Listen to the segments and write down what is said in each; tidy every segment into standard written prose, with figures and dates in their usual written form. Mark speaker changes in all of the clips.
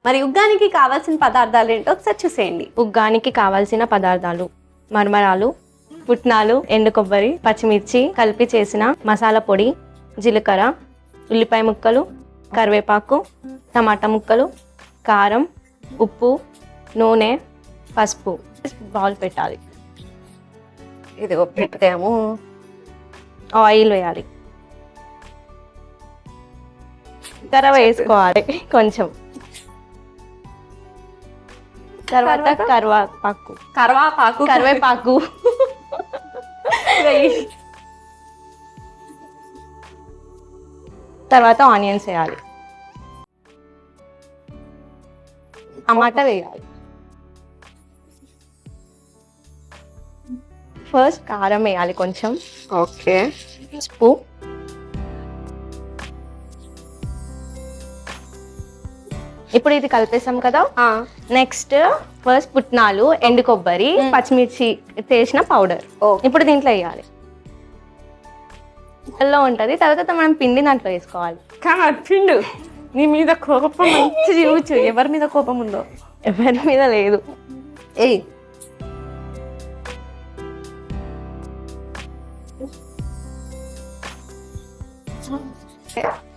Speaker 1: మరి ఉగ్గానికి కావాల్సిన పదార్థాలు ఏంటో ఒకసారి చూసేయండి.
Speaker 2: ఉగ్గానికి కావాల్సిన పదార్థాలు: మరమరాలు, పుట్నాలు, ఎండు కొబ్బరి, పచ్చిమిర్చి కలిపి చేసిన మసాలా పొడి, జీలకర్ర, ఉల్లిపాయ ముక్కలు, కరివేపాకు, టమాటా ముక్కలు, కారం, ఉప్పు, నూనె, పసుపు. బౌల్ పెట్టాలి.
Speaker 1: ఇదిగో పెట్టాము.
Speaker 2: ఆయిల్ వేయాలి. కర్ర వేసుకోవాలి కొంచెం. తర్వాత కరివేపాకు తర్వాత ఆనియన్స్ వేయాలి. టమాటా వేయాలి. ఫస్ట్ కారం వేయాలి కొంచెం.
Speaker 1: ఓకే.
Speaker 2: పసుపు, ఇప్పుడు ఇది కలిపేసాం కదా. నెక్స్ట్ ఫస్ట్ పుట్నాలు, ఎండు కొబ్బరి, పచ్చిమిర్చి చేసిన పౌడర్ ఇప్పుడు దీంట్లో వేయాలి. లో ఉంటది. తర్వాత మనం పిండి దాంట్లో వేసుకోవాలి.
Speaker 1: పిండు. నీ మీద కోపం మంచి చూచు. ఎవరి మీద కోపం ఉందో.
Speaker 2: ఎవరి మీద లేదు.
Speaker 1: ఏయ్,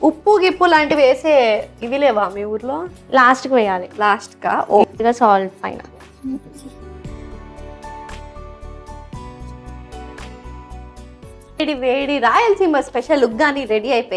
Speaker 1: ఉప్పు గిప్పు లాంటివి వేసే ఇవి లేవా మీ ఊర్లో?
Speaker 2: లాస్ట్కి వేయాలి.
Speaker 1: లాస్ట్ కా?
Speaker 2: సాల్ట్ పైన.
Speaker 1: వేడి వేడి రాయలసీమ స్పెషల్ ఉగ్గాని రెడీ అయిపోయింది.